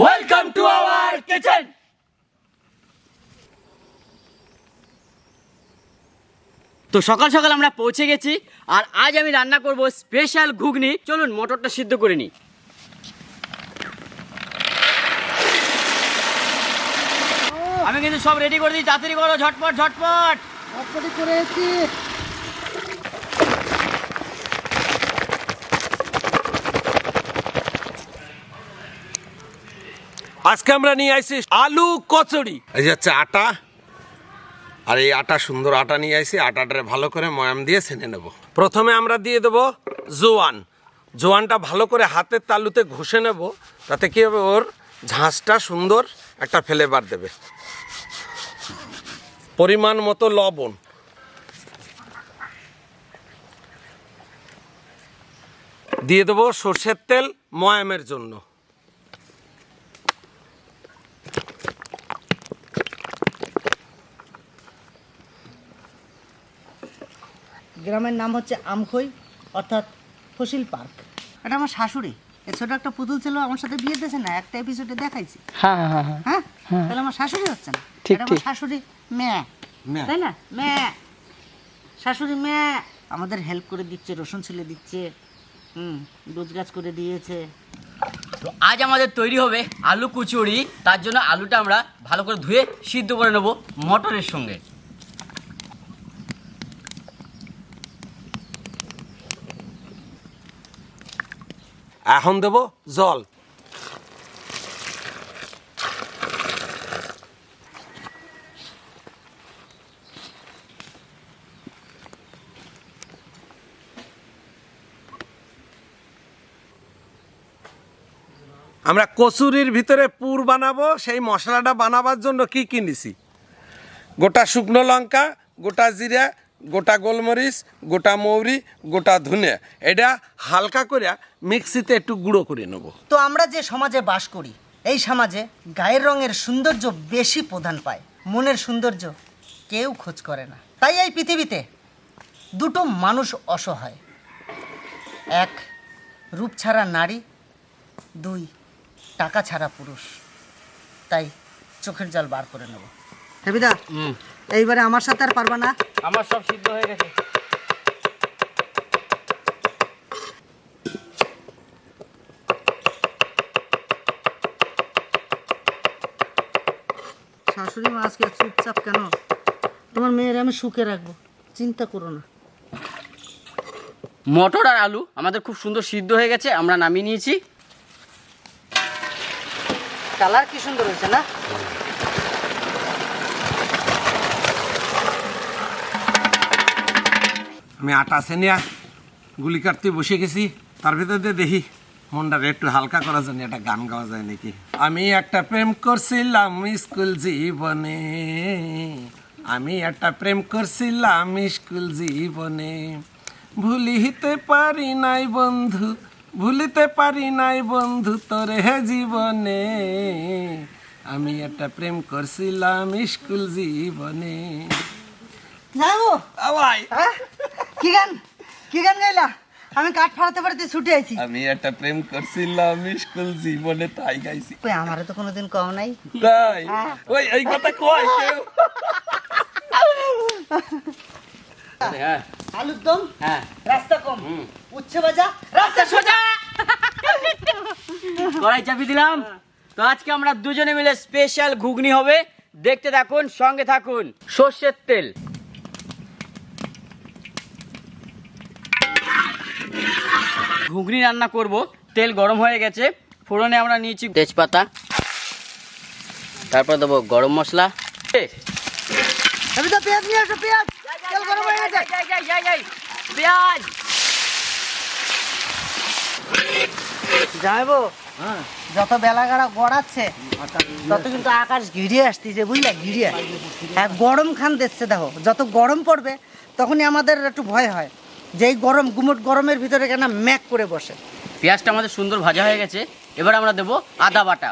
Welcome to our kitchen. তো সকাল সকাল আমরা পৌঁছে গেছি, আর আজ আমি রান্না করব স্পেশাল ঘুগনি। চলুন মটরটা সিদ্ধ করে নিই। আমি কিন্তু সব রেডি করে দিই, তাড়াতাড়ি করো, ঝটপট ঝটপট। তাড়াতাড়ি করেছি। আজকে আমরা নিয়ে আসছি আলু কচুরি। এই হচ্ছে আটা, আর এই আটা সুন্দর আটা নিয়ে আসছি। আটাটারে ভালো করে ময়াম দিয়ে ছেনে নেব। প্রথমে আমরা দিয়ে দেবো জোয়ান। জোয়ানটা ভালো করে হাতের তালুতে ঘষে নেব, তাতে কি হবে, ওর ঝাঁসটা সুন্দর একটা ফ্লেভার দেবে। পরিমাণ মতো লবণ, দিয়ে দেবো সর্ষের তেল ময়ামের জন্য। গ্রামের নাম হচ্ছে আমখই, অর্থাৎ ফসিল পার্ক। এটা আমার শাশুড়ি, এর ছোট একটা পুতুল ছিল, আমার সাথে বিয়ে দিয়েছে না, একটা এপিসোডে দেখাইছি। হ্যাঁ, তাহলে আমার শাশুড়ি হচ্ছে না? এটা আমার শাশুড়ি মেয়ে, তাই না? মেয়ে, শাশুড়ি মেয়ে আমাদের হেল্প করে দিচ্ছে, রসুন ছিলে দিচ্ছে, গোছ গাছ করে দিয়েছে। তো আজ আমাদের তৈরি হবে আলু কচুরি। তার জন্য আলুটা আমরা ভালো করে ধুয়ে সিদ্ধ করে নেব মটরের সঙ্গে। এখন দেব জল। আমরা কচুরির ভিতরে পুর বানাবো। সেই মশলাটা বানাবার জন্য কি কি নিছি: গোটা শুকনো লঙ্কা, গোটা জিরা, গোটা গোলমরিচ, গোটা মৌরি, গোটা ধনে। এটা হালকা করে মিক্সিতে একটু গুঁড়ো করে নেব। তো আমরা যে সমাজে বাস করি, এই সমাজে গায়ের রঙের সৌন্দর্য বেশি প্রধান পায়, মনের সৌন্দর্য কেউ খোঁজ করে না। তাই এই পৃথিবীতে দুটো মানুষ অসহায়: এক, রূপ ছাড়া নারী; দুই, টাকা ছাড়া পুরুষ। তাই চোখের জল বার করে নেব। হেবিদা, এইবারে আমার সাথে আর পারবা না? আমার সব সিদ্ধ হয়ে গেছে। শাশুড়ি মা আজকে চুপচাপ কেন? তোমার মেয়ের আমি সুখে রাখবো, চিন্তা করো না। মটর আর আলু আমাদের খুব সুন্দর সিদ্ধ হয়ে গেছে, আমরা নামিয়ে নিয়েছি। কালার কি সুন্দর হয়েছে না? আমি আটা সেনিয়া গুলি কাটতে বসে গেছি। তার ভিতর দিয়ে দেখি মনটাকে একটু হালকা করার জন্য একটা গান গাওয়া যায় নাকি। আমি একটা প্রেম করছিলাম স্কুল জীবনে, আমি একটা প্রেম করছিলাম স্কুল জীবনে, ভুলিতে পারি নাই বন্ধু, ভুলিতে পারি নাই বন্ধু তোরে হে জীবনে, আমি একটা প্রেম করছিলাম স্কুল জীবনে। যাবো আওয়াই কি গান, কি গান গাইলা? আমি কাঠ ফাড়াতে ফাড়াতে ছুটে আইছি। আমি একটা প্রেম করছিলাম স্কুল জীবনে, তাই গাইছি। কই আমারে তো কোনোদিন কম নাই। তাই ওই এই কথা কয় কেউ? হ্যাঁ, আলুর দম, হ্যাঁ, রাস্তা কম, উচ্ছে ভাজা, রাস্তা সোজা। কড়াই চাপিয়ে দিলাম। তো আজকে আমরা দুজনে মিলে স্পেশাল ঘুগনি হবে, দেখতে থাকুন, সঙ্গে থাকুন। সর্ষের তেল, ঘুগনি রান্না করব। তেল গরম হয়ে গেছে, ফোড়নে আমরা নিয়েছি তেজপাতা, তারপর দেবো গরম মশলা। আমি তো পেঁয়াজ নিয়ে আসো, পেঁয়াজ। তেল গরম হয়ে গেছে। পেঁয়াজ যাইবো। যত বেলা গড়াচ্ছে তত কিন্তু আকাশ ঘিরিয়ে আসতেছে, বুঝলে? ঘিরিয়ে গরম খান দিচ্ছে। দেখো, যত গরম পড়বে তখনই আমাদের একটু ভয় হয় যে এই গরম গুমট গরমের ভিতরে কেন ম্যাক করে বসে। পেঁয়াজটা আমাদের সুন্দর ভাজা হয়ে গেছে, এবার আমরা দেবো আদা বাটা,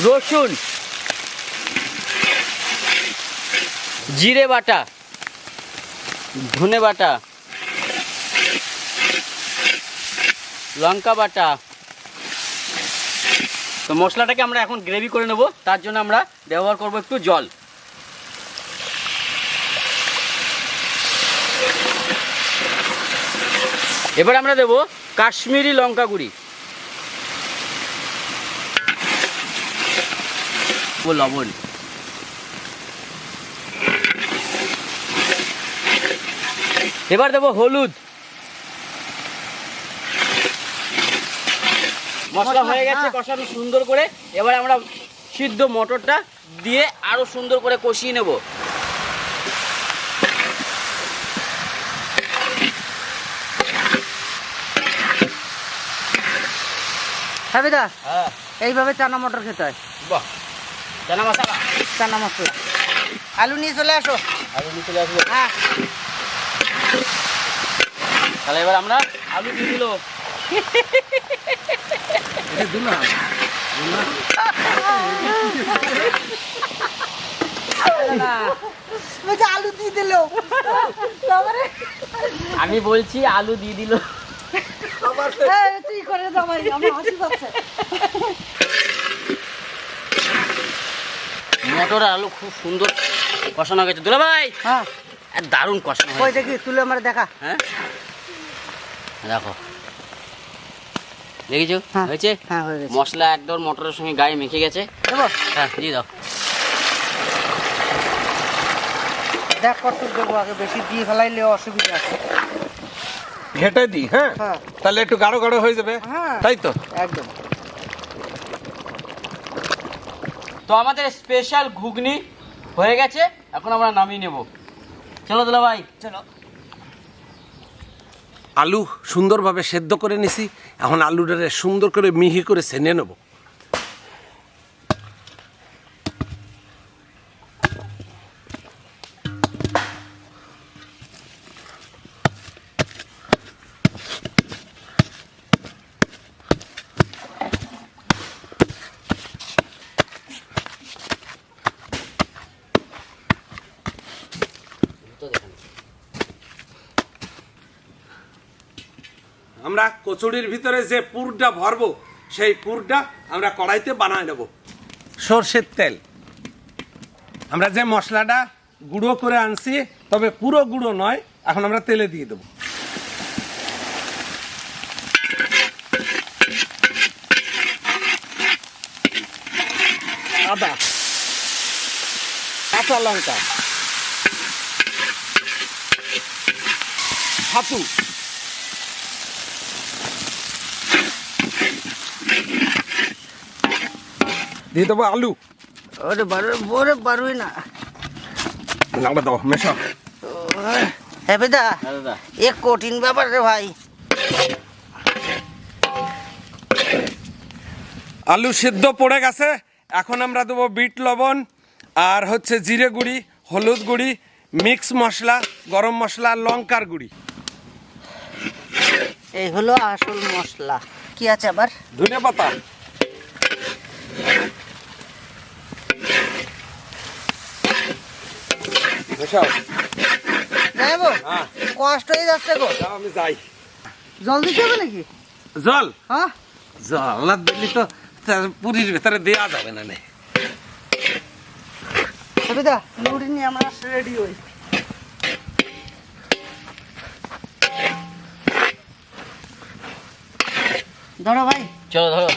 রসুন, জিরে বাটা, ধনে বাটা, লঙ্কা বাটা। তো মশলাটাকে আমরা এখন গ্রেভি করে নেব, তার জন্য আমরা ব্যবহার করব একটু জল। এবার আমরা দেব কাশ্মীরি লঙ্কা গুঁড়ি, ও লবণ। এবার দেব হলুদ। মশলা হয়ে গেছে কষানো সুন্দর করে। এবার আমরা সিদ্ধ মটরটা দিয়ে আরো সুন্দর করে কষিয়ে নেব। হ্যাঁ বেদা, হ্যাঁ, এইভাবে চানা মটর খেতে হয়। বাহ, চানা মশলা, চানা মশলা। আলু নিয়ে চলে আসো। আলু নিয়ে চলে আসবো। হ্যাঁ, তাহলে এবার আমরা আলু দিয়ে দিল। আলু দিয়ে দিল। আমি বলছি আলু দিয়ে দিল। তুই করে জামাই, আমার হাসি পাচ্ছে। মটর আর আলু খুব সুন্দর কষানো গেছে দুলা ভাই। হ্যাঁ, দারুণ কষানো ওই হয়েছে। দেখি তুলে আমার দেখা। হ্যাঁ, দেখো দেখেছো হ্যাঁ, হয়েছে। হ্যাঁ, হয়ে গেছে। মশলা একদম মটরের সঙ্গে গায়ে মেখে গেছে। দেবো? হ্যাঁ, দিয়ে দাও। দেখ কত দেবো, আগে বেশি দিয়ে ফেলাইলে অসুবিধা আছে। ঘেটে দিই, হ্যাঁ, হ্যাঁ। তাহলে একটু গাঢ় গাঢ় হয়ে যাবে। হ্যাঁ, তাই তো। একদম। তো আমাদের স্পেশাল ঘুগনি হয়ে গেছে, এখন আমরা নামিয়ে নেব। চলো দুলা ভাই, চলো। আলু সুন্দরভাবে সেদ্ধ করে নিছি, এখন আলুটারে সুন্দর করে মিহি করে ছেনে নেব। আমরা কচুরির ভিতরে যে পুরটা ভরবো, সেই পুরটা আমরা কড়াইতে বানায় নেব। সর্ষের তেল, আমরা যে মশলাটা গুঁড়ো করে আনছি, তবে পুরো গুঁড়ো নয়, এখন আমরা তেলে দিয়ে দেব। আদা, কাঁচা লঙ্কা, ছাতু, দিয়ে দেবো আলু। ওরে বারোই না। নাড়া দাও, মেশাও। হ্যাঁ বেদা, হ্যাঁ দাদা। এ কঠিন ব্যাপার রে ভাই। আলু সিদ্ধ পড়ে গেছে, এখন আমরা দেবো বিট লবণ আর হচ্ছে জিরে গুঁড়ি, হলুদ গুঁড়ি, মিক্স মশলা, গরম মশলা, লঙ্কার গুঁড়ি। এই হলো আসল মশলা। কি আছে আবার? ধনে পাতা, মেশাও। যাবো, হ্যাঁ, কষ্ট হয়ে যাচ্ছে গো। যাও, আমি যাই। জল দিতে হবে নাকি? জল, হ্যাঁ, জল না দিলি তো পুরীর ভেতরে দেওয়া যাবে না। বেদা মুড়ি নিয়ে আমরা রেডি হই। ধরো ভাই, চলো ধরো।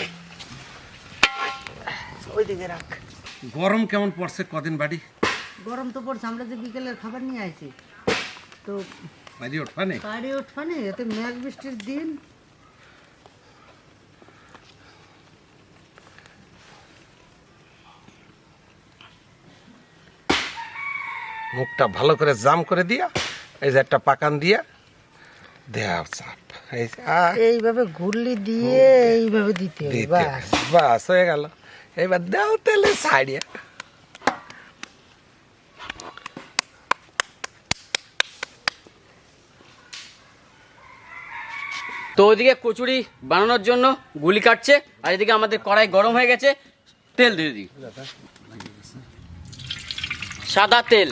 ওইদিকে রাখ। গরম কেমন পড়ছে কদিন বাড়ি? গরম তো পড়ছে, আমরা যে বিকেলের খাবার নিয়ে আইছি তো বাড়ি ওঠা নেই। বাড়ি উঠবানি, এতে মেঘ বৃষ্টির দিন। মুখটা ভালো করে জাম করে দিয়া, এই যে একটা পাকান দিয়া দেয়া চাপ, এই যে, এইভাবে ঘুরলি দিয়ে এইভাবে দিতে হবে। দিতে বাস, হবে। বাস হয়ে গেল। এবার দেও তেলে ছাড়িয়া। তো ওইদিকে কচুরি বানানোর জন্য গুলি কাটছে, আর এদিকে আমাদের কড়াই গরম হয়ে গেছে। তেল দিয়ে দিই, সাদা তেল।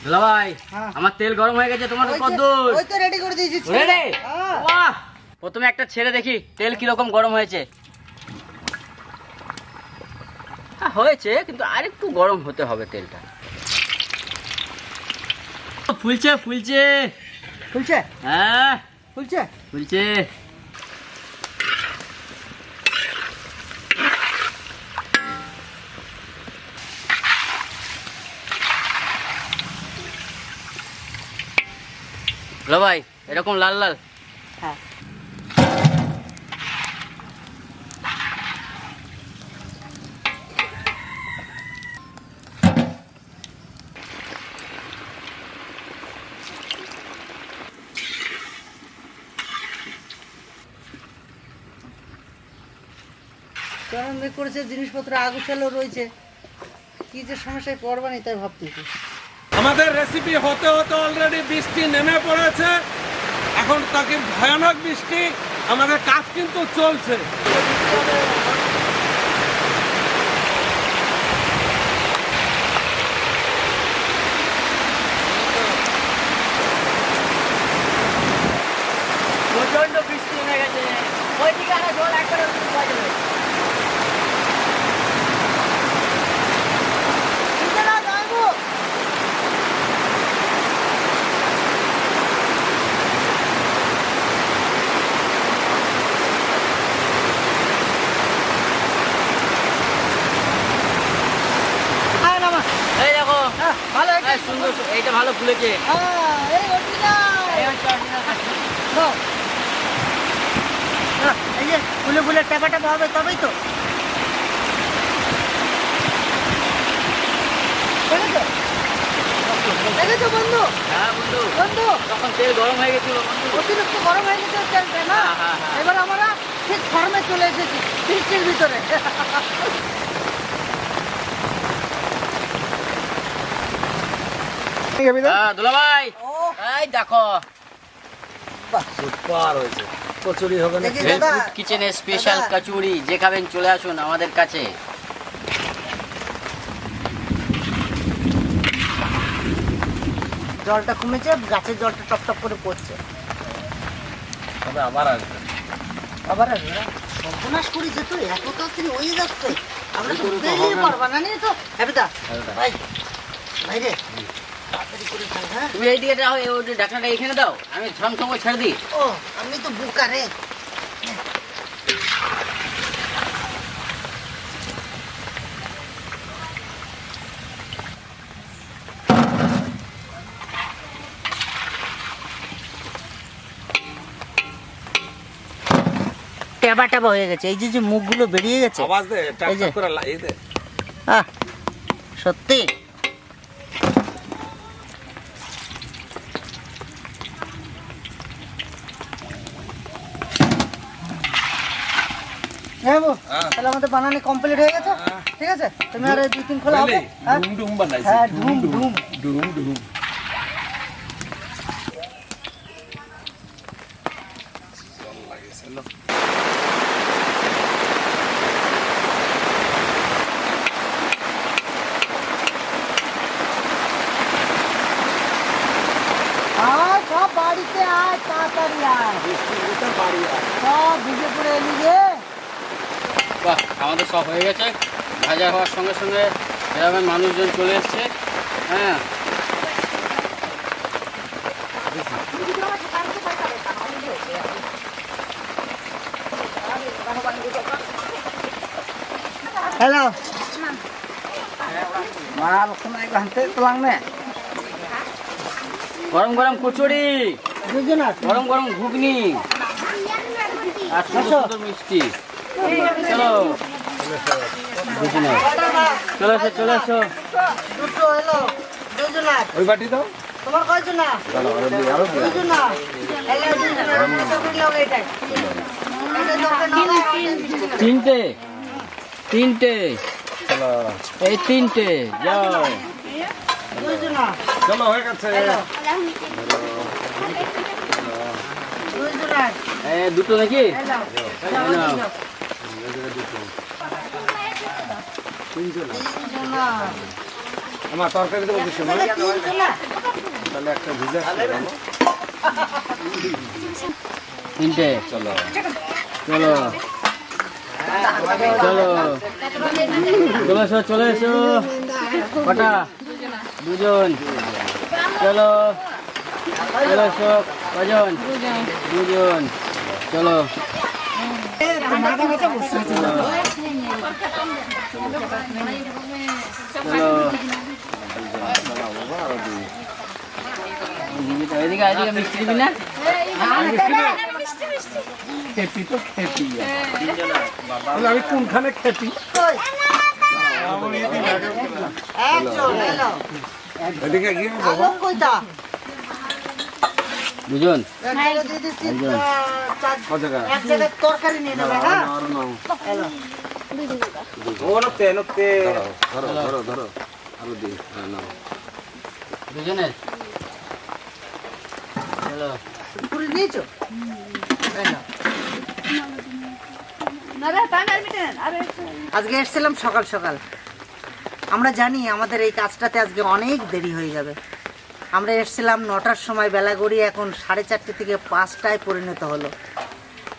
দুলা ভাই, হ্যাঁ। আমার তেল গরম হয়ে গেছে, তোমার ওই কত তো- ওই তো রেডি করে দিয়েছি। রেডি? হ্যাঁ। বাহ, প্রথমে একটা ছেড়ে দেখি তেল কিরকম গরম হয়েছে। হয়েছে, কিন্তু আরেকটু গরম হতে হবে তেলটা। ফুলছে ফুলছে ফুলছে হ্যাঁ ফুলছে। ফুলছে। লো ভাই, এরকম লাল লাল। হ্যাঁ চরম করেছে, জিনিসপত্র আগুছালো রয়েছে, কি যে সমস্যায় পড়বানি তাই ভাবতেছি। আমাদের রেসিপি হতে হতে অলরেডি বৃষ্টি নেমে পড়েছে। এখন তাকে ভয়ানক বৃষ্টি, আমাদের কাজ কিন্তু চলছে। প্রচন্ড বৃষ্টি নেমে গেছে। ওইদিকে আরো জল একবারে পড়ে যাবে। এই দেখো, ভালো এই সুন্দর, এইটা ভালো ফুলেছে। এই হচ্ছে original কাশ্মীরি। এই যে ফুলে ফুলে টাপা টাপা হবে তবেই তো। দেখেছো বন্ধু? হ্যাঁ বন্ধু, বন্ধু তখন তেল গরম হয়ে গেছিল বন্ধু। অতিরিক্ত গরম হয়ে গেছে তেলটা না। হ্যাঁ, হ্যাঁ, হ্যাঁ। এবার আমরা ঠিক ফর্মে চলে এসেছি বৃষ্টির ভিতরে। হ্যাঁ দুলাভাই, ও এই দেখো সুপার হয়েছে। কচুরি হবে না? দেখি দাদা, ভেলফুড কিচেনের স্পেশাল দাদা। কচুরি। যে খাবেন চলে আসুন আমাদের কাছে। জলটা কমেছে, গাছের জলটা টপ টপ করে পড়ছে। তবে আবার আসবে। আবার আসবে না? সর্বনাশ করেছে তো, এত তাড়াতাড়ি হয়ে যাচ্ছে। আমরা তো এই করে তো বেরিয়ে হবে না। পারবা না নিয়ে তো। হ্যাঁ হ্যাঁ। ভাই, ভাই রে, তাড়াতাড়ি করে খাই। হ্যাঁ তুমি এই দিকে যাও, ওই ঢাকনাটা এখানে দাও, আমি ঝমঝম করে ছেড়ে দিই। ও, আমি তো বোকা রে। টেবা টেবা হয়ে গেছে, এই যে যে মুখগুলো বেরিয়ে গেছে। আওয়াজ দে, টাক এই যে। টাক করে লাগিয়ে দে। আহ, সত্যি হ্যাঁ গো, হ্যাঁ। তাহলে আমাদের বানানি কমপ্লিট হয়ে গেছে। হ্যাঁ। ঠিক আছে, তুমি আর এই 2-3 খোলা হবে। বুঝলি? হ্যাঁ ডুম ডুম বানাইছি। হ্যাঁ, ডুম ডুম। ডুম ডুম। জল লাগিয়েছিল। আয় সব বাড়িতে আয়, তাড়াতাড়ি আয়, বৃষ্টির ভিতর বাড়ি আর। সব ভিজে পড়ে এলি রে। বাহ, আমাদের সব হয়ে গেছে। ভাজা হওয়ার সঙ্গে সঙ্গে এরকম মানুষজন চলে এসছে। হ্যাঁ, হ্যালো মাল কোনায় ঘন্টে তোলাং নে গরম গরম কচুরি, দুজন আছে। গরম গরম ঘুগনি আর সুন্দর আসো। সুন্দর মিষ্টি। চলো দুজনে, চলে এসো চলে এসো। দুটো হলো, দুজন আছে। ওই বাটি দাও। তোমার কয়জন না? দুজন না। হ্যালো দুজন, কত করে লোক এটাই? এটা দরকার না। তিনটে তিনটে, এই তিনটে যাও। দুজন না। চলো হয়ে গেছে। হ্যালো দুজন আছে। দুটো নাকি? হ্যালো নাও। তিনজন না। আমার তরকারি দেবো কিছু না? তিনজন না। তাহলে একটা ভিজা তিনটে চলো চলো চলো চলে এসো চলে এসো কটা দুজন চলো চলে এসো কজন দুজন চলো চলো এদিকে এদিকে মিষ্টি দিবি না খেপি তো খেপি আমি কোনখানে খেপি এদিকে গিয়ে বাবা দুজন তরকারি নিয়ে নেবে হ্যাঁ দুজনের চলো পুরি নিয়েছো আজকে এসেছিলাম সকাল সকাল। আমরা জানি আমাদের এই কাজটাতে আজকে অনেক দেরি হয়ে যাবে। আমরা এসেছিলাম 9টার সময়, বেলা গড়িয়ে এখন 4:30 থেকে 5টায় পরিণত হলো।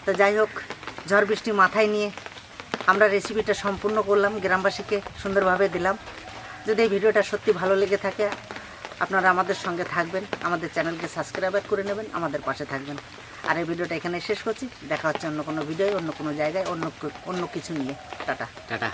তো যাই হোক, ঝড় বৃষ্টি মাথায় নিয়ে আমরা রেসিপিটা সম্পূর্ণ করলাম, গ্রামবাসীকে সুন্দরভাবে দিলাম। যদি এই ভিডিওটা সত্যি ভালো লেগে থাকে আপনারা আমাদের সঙ্গে থাকবেন, আমাদের চ্যানেলকে সাবস্ক্রাইব করে নেবেন, আমাদের পাশে থাকবেন। আর এই ভিডিওটা এখানে শেষ করছি। দেখা হচ্ছে অন্য কোনো ভিডিও, অন্য কোনো জায়গায়, অন্য কিছু নিয়ে। Tata tata.